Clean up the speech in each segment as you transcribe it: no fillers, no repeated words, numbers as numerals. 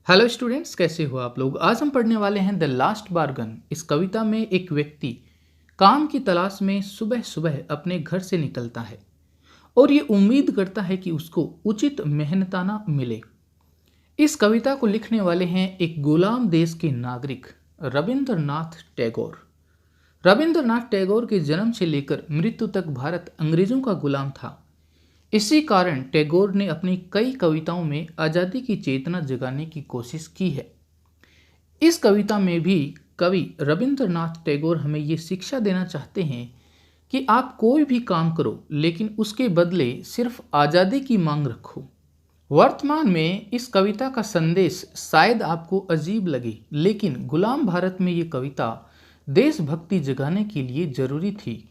Hello students, कैसे हो आप लोग। आज हम पढ़ने वाले हैं द लास्ट बार्गन। इस कविता में एक व्यक्ति काम की तलाश में सुबह सुबह अपने घर से निकलता है और ये उम्मीद करता है कि उसको उचित मेहनताना मिले। इस कविता को लिखने वाले हैं एक गुलाम देश के नागरिक रविंद्रनाथ टैगोर। रविंद्रनाथ टैगोर के जन्म से लेकर मृत्यु तक भारत अंग्रेजों का गुलाम था। इसी कारण टैगोर ने अपनी कई कविताओं में आज़ादी की चेतना जगाने की कोशिश की है। इस कविता में भी कवि रविंद्रनाथ टैगोर हमें ये शिक्षा देना चाहते हैं कि आप कोई भी काम करो, लेकिन उसके बदले सिर्फ आज़ादी की मांग रखो। वर्तमान में इस कविता का संदेश शायद आपको अजीब लगे, लेकिन गुलाम भारत में ये कविता देशभक्ति जगाने के लिए जरूरी थी।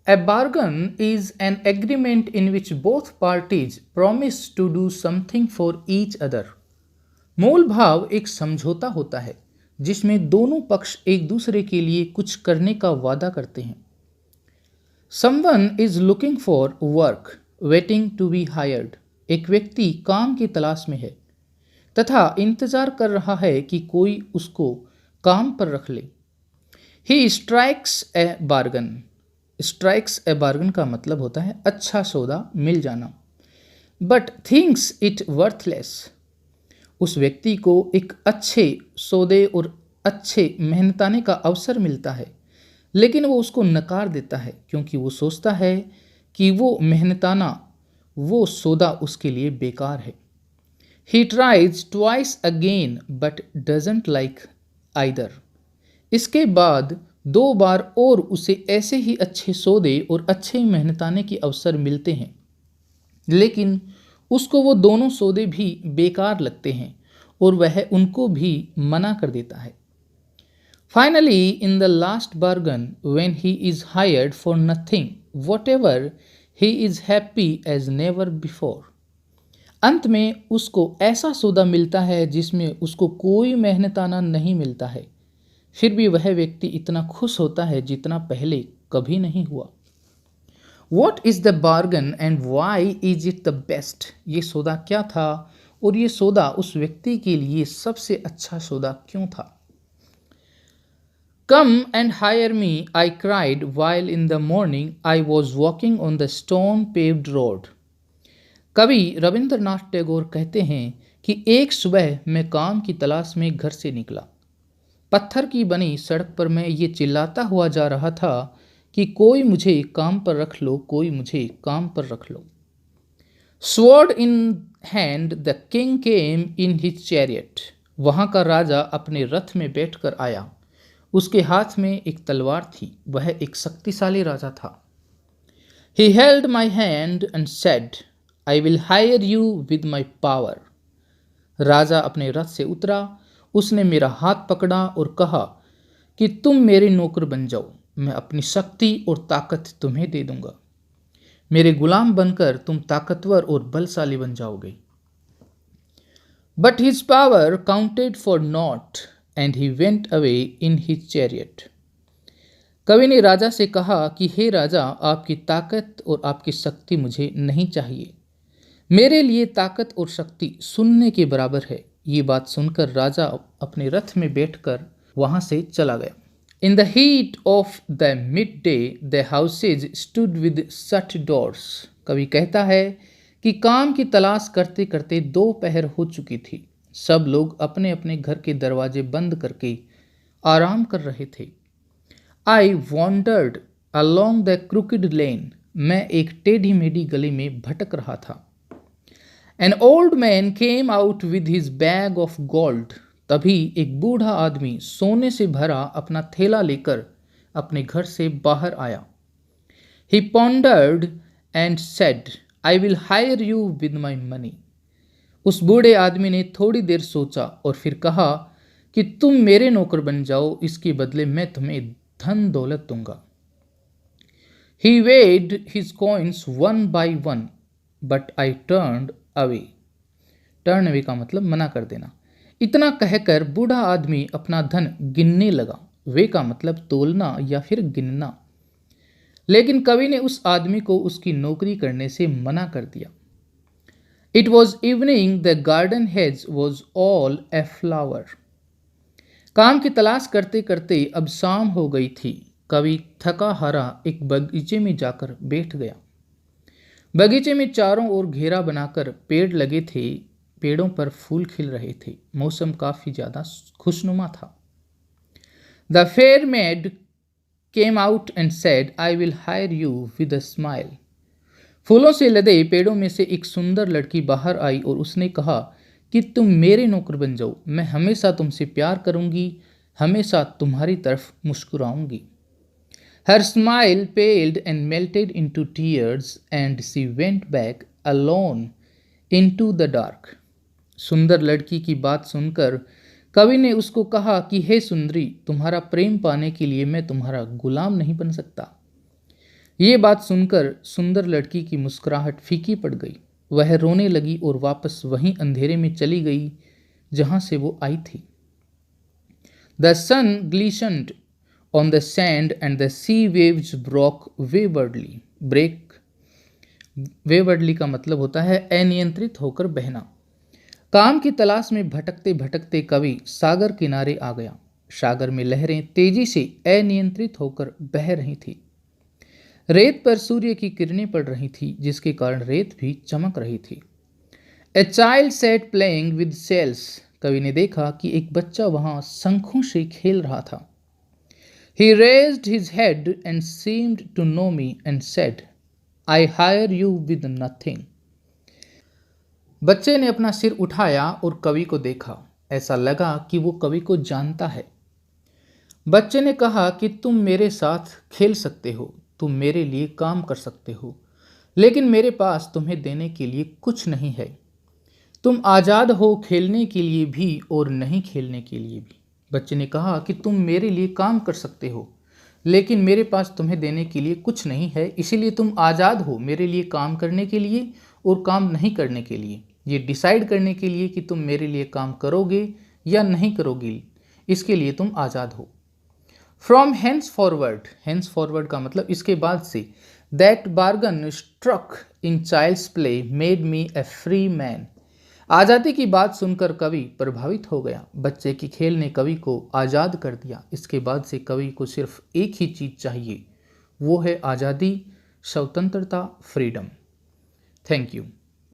A bargain is an agreement in which both parties promise to do something for each other. मूल भाव एक समझौता होता है जिसमें दोनों पक्ष एक दूसरे के लिए कुछ करने का वादा करते हैं। Someone is looking for work, waiting to be hired. एक व्यक्ति काम की तलाश में है तथा इंतजार कर रहा है कि कोई उसको काम पर रख ले। He strikes a bargain. Strikes a bargain का मतलब होता है अच्छा सौदा मिल जाना। But thinks it worthless. उस व्यक्ति को एक अच्छे सौदे और अच्छे मेहनताने का अवसर मिलता है, लेकिन वो उसको नकार देता है क्योंकि वो सोचता है कि वो मेहनताना, वो सौदा उसके लिए बेकार है। He tries twice again but doesn't like either. इसके बाद 2 बार और उसे ऐसे ही अच्छे सौदे और अच्छे मेहनताने के अवसर मिलते हैं, लेकिन उसको वो दोनों सौदे भी बेकार लगते हैं और वह उनको भी मना कर देता है। Finally in the last bargain when he is hired for nothing whatever he is happy as never before. अंत में उसको ऐसा सौदा मिलता है जिसमें उसको कोई मेहनताना नहीं मिलता है, फिर भी वह व्यक्ति इतना खुश होता है जितना पहले कभी नहीं हुआ। What is the bargain and why is it the best. ये सौदा क्या था और ये सौदा उस व्यक्ति के लिए सबसे अच्छा सौदा क्यों था। Come and hire me I cried while in the morning I was walking on the stone paved road. कवि रविंद्रनाथ टैगोर कहते हैं कि एक सुबह मैं काम की तलाश में घर से निकला। पत्थर की बनी सड़क पर मैं ये चिल्लाता हुआ जा रहा था कि कोई मुझे काम पर रख लो, कोई मुझे काम पर रख लो। Sword in hand the king came in his chariot. वहाँ का राजा अपने रथ में बैठकर आया। उसके हाथ में एक तलवार थी, वह एक शक्तिशाली राजा था। He held my hand and said I will hire you with my power. राजा अपने रथ से उतरा, उसने मेरा हाथ पकड़ा और कहा कि तुम मेरे नौकर बन जाओ, मैं अपनी शक्ति और ताकत तुम्हें दे दूंगा। मेरे गुलाम बनकर तुम ताकतवर और बलशाली बन जाओगे। But his power counted for not and he went away in his chariot. कवि ने राजा से कहा कि हे राजा, आपकी ताकत और आपकी शक्ति मुझे नहीं चाहिए। मेरे लिए ताकत और शक्ति शून्य के बराबर है। ये बात सुनकर राजा अपने रथ में बैठकर वहां से चला गया। In the heat of the mid day the houses stood with shut doors. कवि कहता है कि काम की तलाश करते करते 2 पहर हो चुकी थी। सब लोग अपने अपने घर के दरवाजे बंद करके आराम कर रहे थे। I wandered along the crooked lane. मैं एक टेढ़ी मेढ़ी गली में भटक रहा था। An old man came out with his bag of gold. तभी एक बूढ़ा आदमी सोने से भरा अपना थैला लेकर अपने घर से बाहर आया। He pondered and said, I will hire you with my money. उस बूढ़े आदमी ने थोड़ी देर सोचा और फिर कहा कि तुम मेरे नौकर बन जाओ, इसके बदले मैं तुम्हें धन दौलत दूंगा। He weighed his coins one by one, but I turned away. Turn away का मतलब मना कर देना। इतना कहकर बूढ़ा आदमी अपना धन गिनने लगा। वे का मतलब तोलना या फिर गिनना। लेकिन कवि ने उस आदमी को उसकी नौकरी करने से मना कर दिया। It was evening, the garden hedge was all a flower. काम की तलाश करते करते अब शाम हो गई थी। कवि थका हारा एक बगीचे में जाकर बैठ गया। बगीचे में चारों ओर घेरा बनाकर पेड़ लगे थे। पेड़ों पर फूल खिल रहे थे। मौसम काफी ज्यादा खुशनुमा था। The fair made came out and said, I will hire you with a smile. फूलों से लदे पेड़ों में से एक सुंदर लड़की बाहर आई और उसने कहा कि तुम मेरे नौकर बन जाओ। मैं हमेशा तुमसे प्यार करूंगी, हमेशा तुम्हारी तरफ मुस्कुराऊंगी। Her smile paled and melted into tears, and she went back alone into the dark. सुंदर लड़की की बात सुनकर कवि ने उसको कहा कि हे सुंदरी, तुम्हारा प्रेम पाने के लिए मैं तुम्हारा गुलाम नहीं बन सकता। ये बात सुनकर सुंदर लड़की की मुस्कुराहट फीकी पड़ गई। वह रोने लगी और वापस वहीं अंधेरे में चली गई जहां से वो आई थी। The sun glistened on the sand and the sea waves broke waywardly. waywardly का मतलब होता है अनियंत्रित होकर बहना। काम की तलाश में भटकते भटकते कवि सागर किनारे आ गया। सागर में लहरें तेजी से अनियंत्रित होकर बह रही थी। रेत पर सूर्य की किरणें पड़ रही थी, जिसके कारण रेत भी चमक रही थी। A child set playing with shells. कवि ने देखा कि एक बच्चा वहां शंखों से खेल रहा था। He raised his head and seemed to know me and said, I hire you with nothing. बच्चे ने अपना सिर उठाया और कवि को देखा। ऐसा लगा कि वो कवि को जानता है। बच्चे ने कहा कि तुम मेरे साथ खेल सकते हो, तुम मेरे लिए काम कर सकते हो, लेकिन मेरे पास तुम्हें देने के लिए कुछ नहीं है। तुम आज़ाद हो खेलने के लिए भी और नहीं खेलने के लिए भी। बच्चे ने कहा कि तुम मेरे लिए काम कर सकते हो, लेकिन मेरे पास तुम्हें देने के लिए कुछ नहीं है, इसीलिए तुम आज़ाद हो मेरे लिए काम करने के लिए और काम नहीं करने के लिए। ये डिसाइड करने के लिए कि तुम मेरे लिए काम करोगे या नहीं करोगे, इसके लिए तुम आज़ाद हो। फ्रॉम हैंस फॉरवर्ड का मतलब इसके बाद से। That bargain struck in child's play made me a free man. आज़ादी की बात सुनकर कवि प्रभावित हो गया। बच्चे की खेल ने कवि को आज़ाद कर दिया। इसके बाद से कवि को सिर्फ एक ही चीज़ चाहिए, वो है आज़ादी, स्वतंत्रता, फ्रीडम। Thank you.